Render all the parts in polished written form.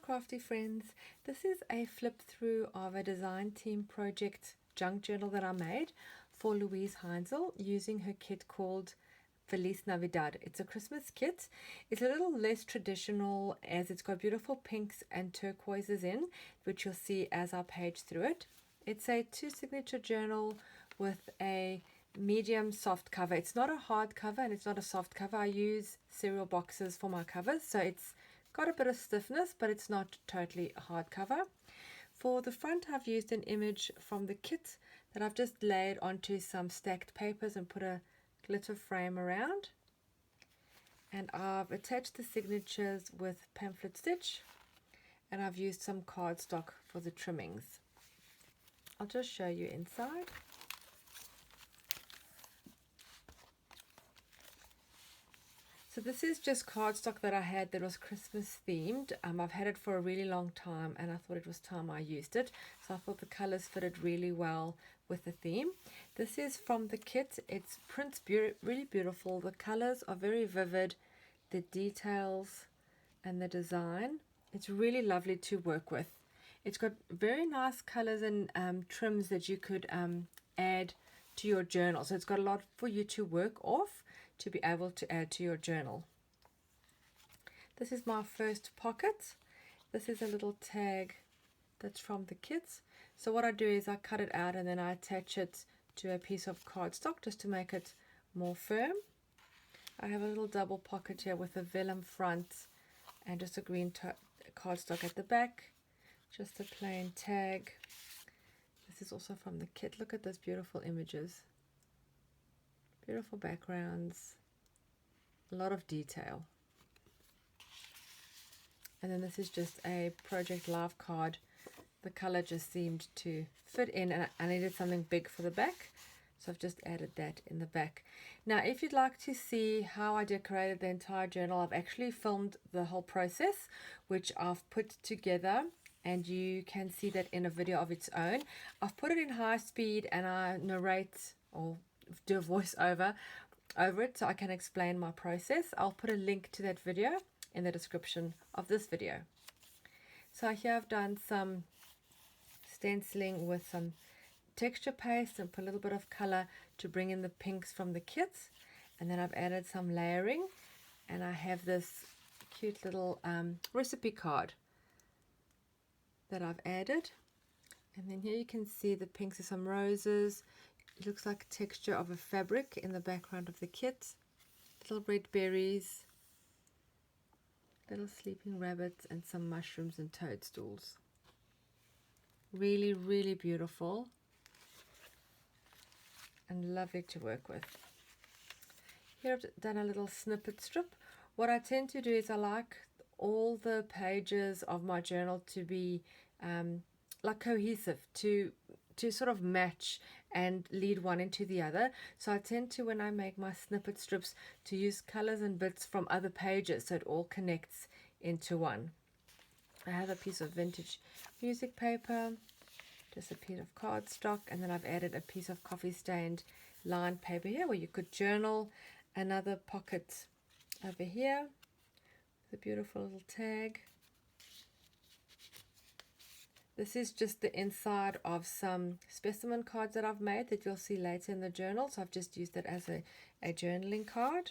crafty friends. This is a flip through of a design team project junk journal that I made for Luise Heinzl using her kit called Feliz Navidad. It's a Christmas kit. It's a little less traditional as it's got beautiful pinks and turquoises in, which you'll see as I page through it. It's a 2-signature journal with a medium soft cover. It's not a hard cover and it's not a soft cover. I use cereal boxes for my covers, so it's got a bit of stiffness, but it's not totally a hard cover. For the front, I've used an image from the kit that I've just laid onto some stacked papers and put a glitter frame around. And I've attached the signatures with pamphlet stitch, and I've used some cardstock for the trimmings. I'll just show you inside. So this is just cardstock that I had that was Christmas themed. I've had it for a really long time and I thought it was time I used it. So I thought the colors fitted really well with the theme. This is from the kit. It's prints really beautiful. The colors are very vivid. The details and the design. It's really lovely to work with. It's got very nice colors and trims that you could add to your journal. So it's got a lot for you to work off to be able to add to your journal. This is my first pocket. This is a little tag that's from the kit. So what I do is I cut it out and then I attach it to a piece of cardstock just to make it more firm. I have a little double pocket here with a vellum front and just a green cardstock at the back. Just a plain tag. This is also from the kit. Look at those beautiful images. Beautiful backgrounds. A lot of detail. And then this is just a Project Live card. The color just seemed to fit in and I needed something big for the back. So I've just added that in the back. Now, if you'd like to see how I decorated the entire journal, I've actually filmed the whole process, which I've put together. And you can see that in a video of its own. I've put it in high speed and I narrate or do a voiceover over it so I can explain my process. I'll put a link to that video in the description of this video. So here I've done some stenciling with some texture paste and put a little bit of color to bring in the pinks from the kit. And then I've added some layering and I have this cute little recipe card that I've added. And then here you can see the pinks of some roses. It looks like texture of a fabric in the background of the kit. Little red berries, little sleeping rabbits, and some mushrooms and toadstools. Really, really beautiful and lovely to work with. Here I've done a little snippet strip. What I tend to do is I like all the pages of my journal to be like cohesive, to sort of match and lead one into the other. So I tend to, when I make my snippet strips, to use colors and bits from other pages so it all connects into one. I have a piece of vintage music paper, just a piece of cardstock, and then I've added a piece of coffee stained lined paper here where you could journal. Another pocket over here, the beautiful little tag. This is just the inside of some specimen cards that I've made that you'll see later in the journal. So I've just used it as a journaling card.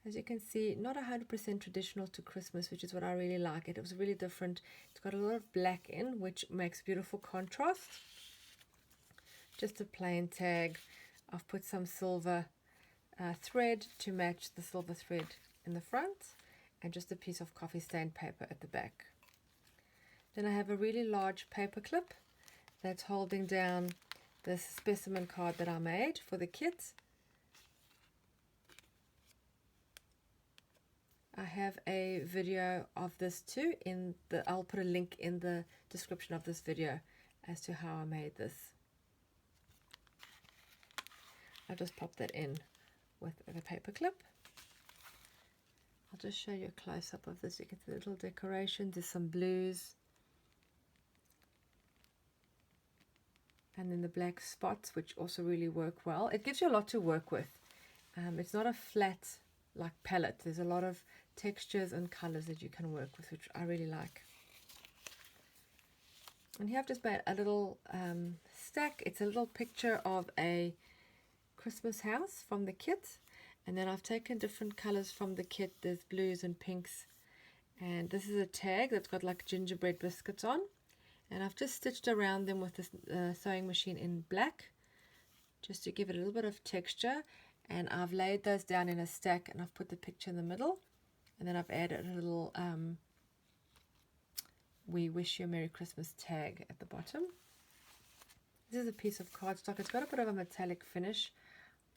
As you can see, not 100% traditional to Christmas, which is what I really like. It was really different. It's got a lot of black in, which makes beautiful contrast. Just a plain tag. I've put some silver thread to match the silver thread in the front, and just a piece of coffee stained paper at the back. Then I have a really large paper clip that's holding down this specimen card that I made for the kit. I have a video of this too I'll put a link in the description of this video as to how I made this. I'll just pop that in with the paper clip. I'll just show you a close-up of this. You get the little decorations. There's some blues. And then the black spots, which also really work well. It gives you a lot to work with. It's not a flat like palette. There's a lot of textures and colors that you can work with, which I really like. And here I've just made a little stack. It's a little picture of a Christmas house from the kit, and then I've taken different colors from the kit. There's blues and pinks, and this is a tag that's got like gingerbread biscuits on, and I've just stitched around them with this sewing machine in black just to give it a little bit of texture. And I've laid those down in a stack, and I've put the picture in the middle, and then I've added a little "We wish you a Merry Christmas" tag at the bottom. This is a piece of cardstock. It's got a bit of a metallic finish.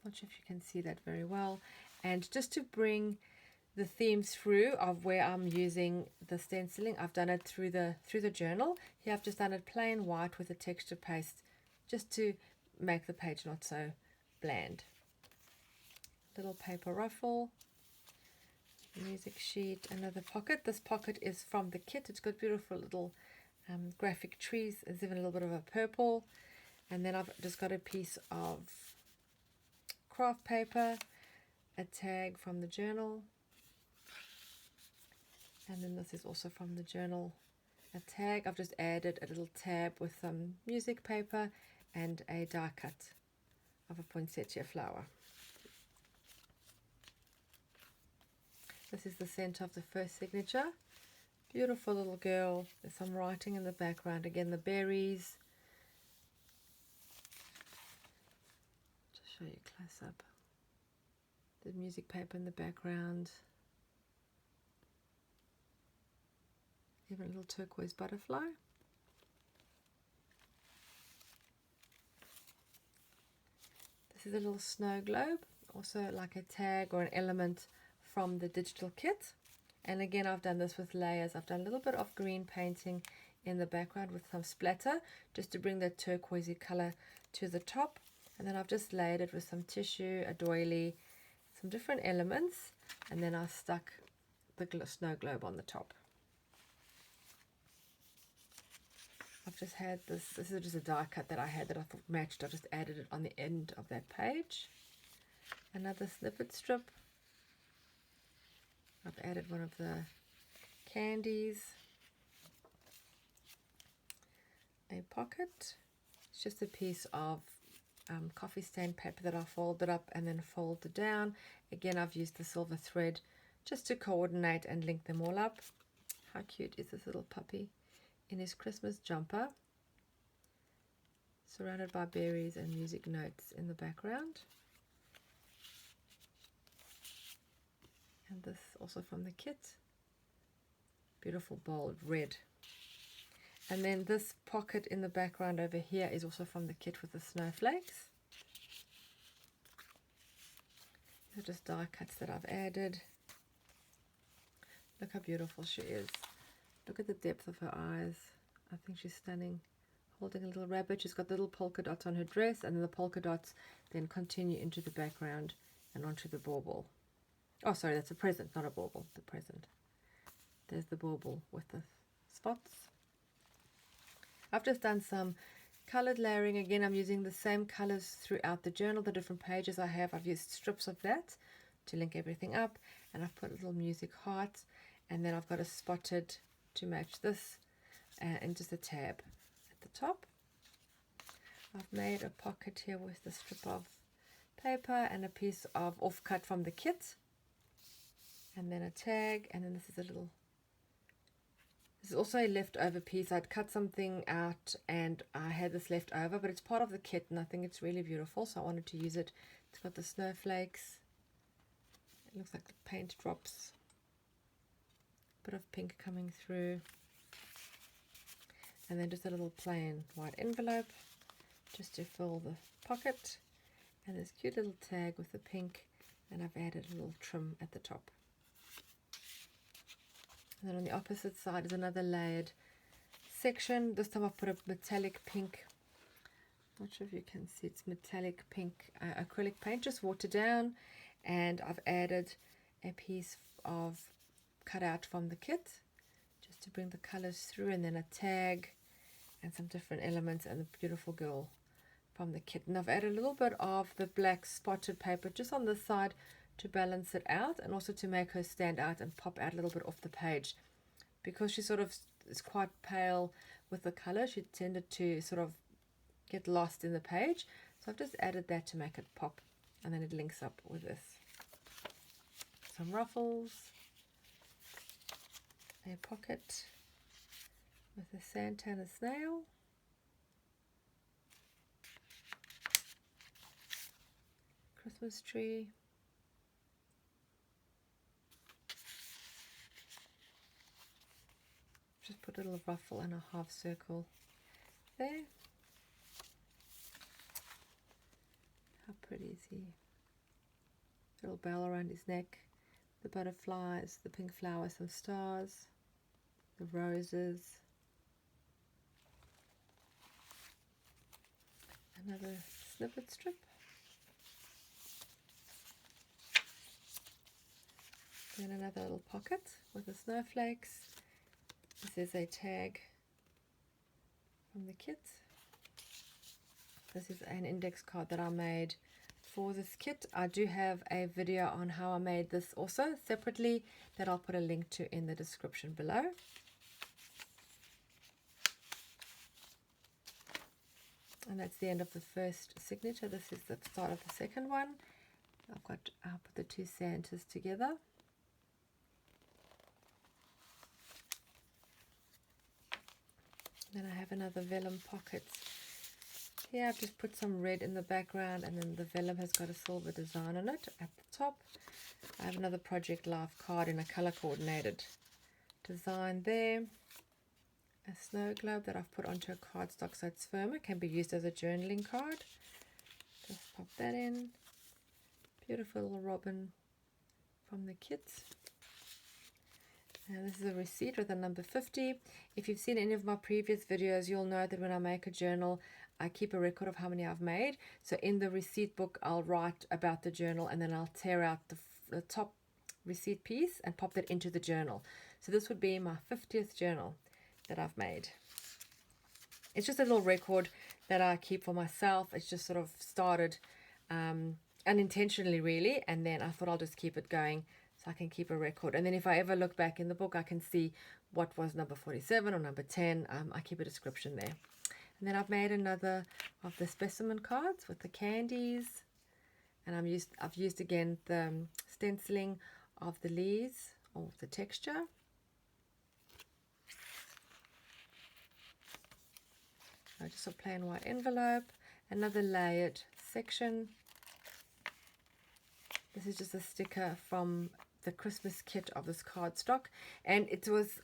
Not sure if you can see that very well. And just to bring the theme through of where I'm using the stenciling, I've done it through the journal. Here I've just done it plain white with a texture paste, just to make the page not so bland. Little paper ruffle, music sheet, another pocket. This pocket is from the kit. It's got beautiful little graphic trees. There's even a little bit of a purple. And then I've just got a piece of craft paper, a tag from the journal, and then this is also from the journal, a tag. I've just added a little tab with some music paper and a die cut of a poinsettia flower. This is the center of the first signature. Beautiful little girl. There's some writing in the background. Again, the berries. Show you close up. The music paper in the background. Even a little turquoise butterfly. This is a little snow globe, also like a tag or an element from the digital kit. And again, I've done this with layers. I've done a little bit of green painting in the background with some splatter, just to bring that turquoisey color to the top. And then I've just laid it with some tissue, a doily, some different elements, and then I stuck the snow globe on the top. I've just had this is just a die cut that I had that I thought matched. I just added it on the end of that page. Another snippet strip. I've added one of the candies. A pocket. It's just a piece of coffee stain paper that I folded up and then folded down. Again, I've used the silver thread just to coordinate and link them all up. How cute is this little puppy in his Christmas jumper, surrounded by berries and music notes in the background. And this also from the kit. Beautiful bold red. And then this pocket in the background over here is also from the kit with the snowflakes. These are just die cuts that I've added. Look how beautiful she is. Look at the depth of her eyes. I think she's stunning. Holding a little rabbit. She's got little polka dots on her dress, and then the polka dots then continue into the background and onto the bauble. Oh, sorry, that's a present, not a bauble. The present. There's the bauble with the spots. I've just done some colored layering. Again, I'm using the same colors throughout the journal, the different pages I have. I've used strips of that to link everything up, and I've put little music hearts, and then I've got a spotted to match this, and just a tab at the top. I've made a pocket here with the strip of paper and a piece of offcut from the kit, and then a tag, and then this is a little, this is also a leftover piece. I'd cut something out and I had this left over, but it's part of the kit and I think it's really beautiful, so I wanted to use it. It's got the snowflakes. It looks like the paint drops. Bit of pink coming through. And then just a little plain white envelope just to fill the pocket. And this cute little tag with the pink, and I've added a little trim at the top. And then on the opposite side is another layered section. This time I've put a metallic pink, not sure if you can see, it's metallic pink acrylic paint, just watered down, and I've added a piece of cutout from the kit just to bring the colors through, and then a tag and some different elements and the beautiful girl from the kit. And I've added a little bit of the black spotted paper just on this side to balance it out, and also to make her stand out and pop out a little bit off the page. Because she sort of is quite pale with the color, she tended to sort of get lost in the page. So I've just added that to make it pop, and then it links up with this. Some ruffles, a pocket with a Santa and a snail, Christmas tree, just put a little ruffle and a half circle there. How pretty is he? Little bell around his neck, the butterflies, the pink flowers, some stars, the roses, another snippet strip, then another little pocket with the snowflakes. This is a tag from the kit. This is an index card that I made for this kit. I do have a video on how I made this also separately that I'll put a link to in the description below. And that's the end of the first signature. This is the start of the second one. I'll put the two Santas together. Then I have another vellum pocket. Here I've just put some red in the background, and then the vellum has got a silver design on it at the top. I have another Project Life card in a color coordinated design there. A snow globe that I've put onto a cardstock so it's firmer, can be used as a journaling card. Just pop that in. Beautiful little robin from the kit. And this is a receipt with a number 50. If you've seen any of my previous videos, you'll know that when I make a journal, I keep a record of how many I've made. So in the receipt book, I'll write about the journal, and then I'll tear out the top receipt piece and pop that into the journal. So this would be my 50th journal that I've made. It's just a little record that I keep for myself. It's just sort of started unintentionally really, and then I thought I'll just keep it going so I can keep a record. And then if I ever look back in the book, I can see what was number 47 or number 10. I keep a description there. And then I've made another of the specimen cards with the candies, and I've used again the stenciling of the leaves or the texture. Just a plain white envelope, another layered section. This is just a sticker from the Christmas kit of this cardstock, and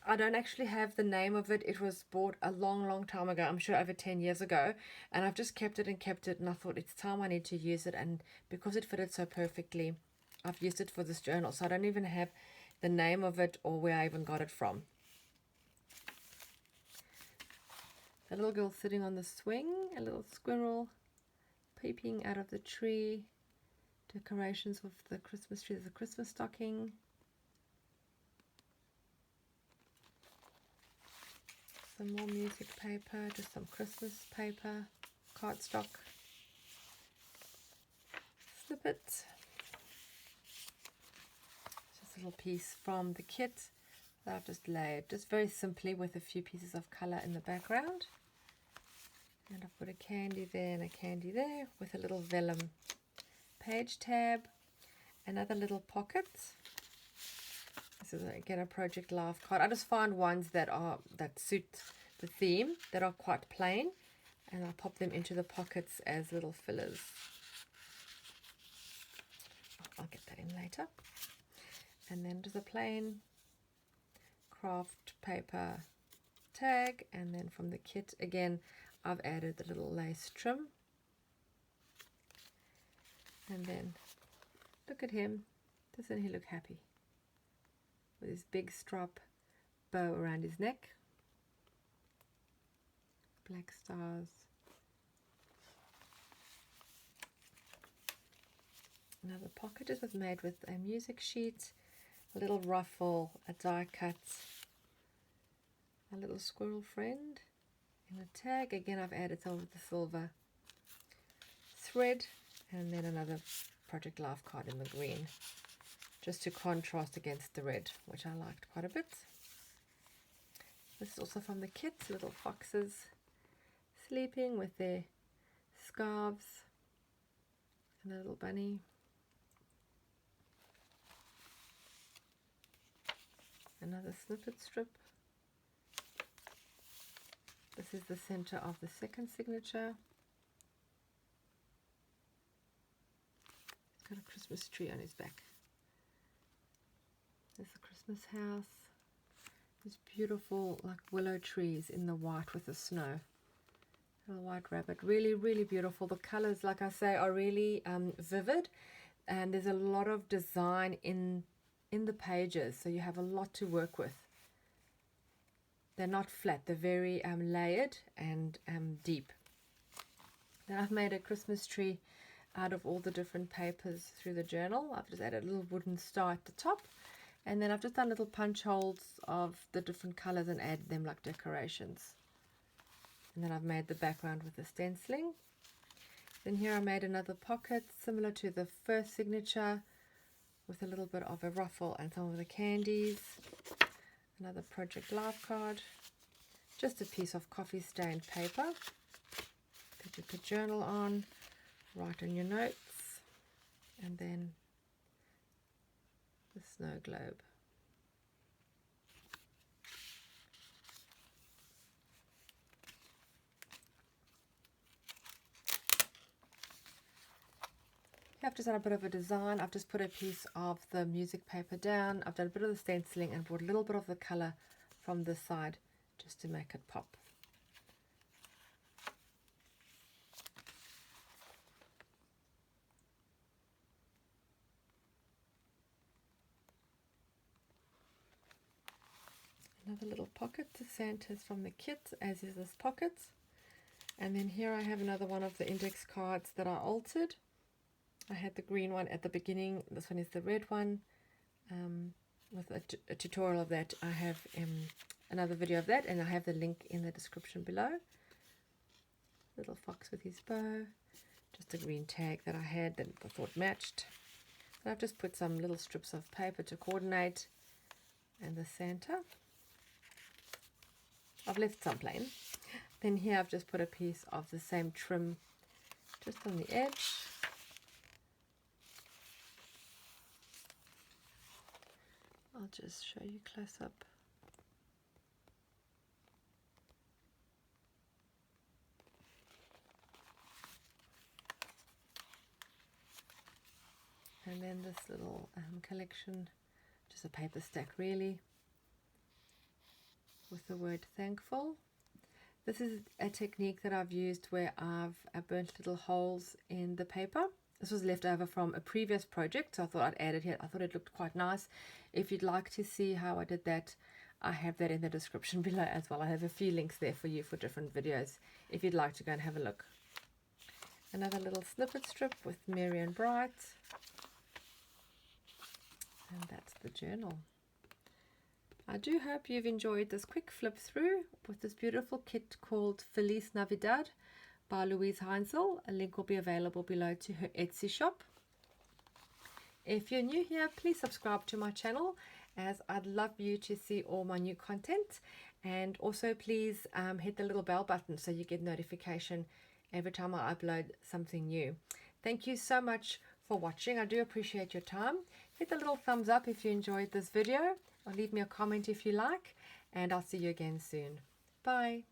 I don't actually have the name of it. It was bought a long time ago, I'm sure over 10 years ago, and I've just kept it, and I thought it's time I need to use it, and because it fitted so perfectly, I've used it for this journal. So I don't even have the name of it or where I even got it from. A little girl sitting on the swing, a little squirrel peeping out of the tree, decorations of the Christmas tree, the Christmas stocking, some more music paper, just some Christmas paper, cardstock, snippet, just a little piece from the kit that I've just laid, just very simply with a few pieces of color in the background. And I've put a candy there and a candy there with a little vellum page tab, another little pocket. This is again a Project Life card. I just find ones that suit the theme, that are quite plain, and I'll pop them into the pockets as little fillers. I'll get that in later. And then just a plain craft paper tag, and then from the kit again I've added the little lace trim. And then look at him, doesn't he look happy with his big strap bow around his neck, black stars. Another pocket just was made with a music sheet, a little ruffle, a die cut, a little squirrel friend in a tag. Again, I've added some of the silver thread, and then another Project Life card in the green, just to contrast against the red, which I liked quite a bit. This is also from the kit, little foxes sleeping with their scarves and a little bunny. Another snippet strip. This is the center of the second signature. He's got a Christmas tree on his back. There's the Christmas house. These beautiful like willow trees in the white with the snow. Little white rabbit. Really, really beautiful. The colors, like I say, are really vivid, and there's a lot of design in the pages, so you have a lot to work with. They're not flat, they're very layered and deep. Then I've made a Christmas tree out of all the different papers through the journal. I've just added a little wooden star at the top, and then I've just done little punch holes of the different colors and added them like decorations. And then I've made the background with the stenciling. Then here I made another pocket similar to the first signature with a little bit of a ruffle and some of the candies. Another Project Life card. Just a piece of coffee stained paper that you could journal on, write on your notes, and then the snow globe. I've just done a bit of a design. I've just put a piece of the music paper down. I've done a bit of the stenciling and brought a little bit of the color from this side just to make it pop. Another little pocket to Santa's from the kit, as is this pocket. And then here I have another one of the index cards that I altered. I had the green one at the beginning. This one is the red one. With a tutorial of that, I have another video of that, and I have the link in the description below. Little fox with his bow. Just a green tag that I had that I thought matched. And I've just put some little strips of paper to coordinate, and the Santa. I've left some plain. Then here I've just put a piece of the same trim just on the edge. I'll just show you close up. And then this little collection, just a paper stack really, with the word thankful. This is a technique that I've used where I've burnt little holes in the paper. This was left over from a previous project, so I thought I'd add it here. I thought it looked quite nice. If you'd like to see how I did that, I have that in the description below as well. I have a few links there for you for different videos if you'd like to go and have a look. Another little snippet strip with Merry and Bright. And that's the journal. I do hope you've enjoyed this quick flip through with this beautiful kit called Feliz Navidad by Luise Heinzl. A link will be available below to her Etsy shop. If you're new here, please subscribe to my channel, as I'd love you to see all my new content. And also please hit the little bell button so you get notification every time I upload something new. Thank you so much for watching. I do appreciate your time. Hit the little thumbs up if you enjoyed this video, or leave me a comment if you like, and I'll see you again soon. Bye.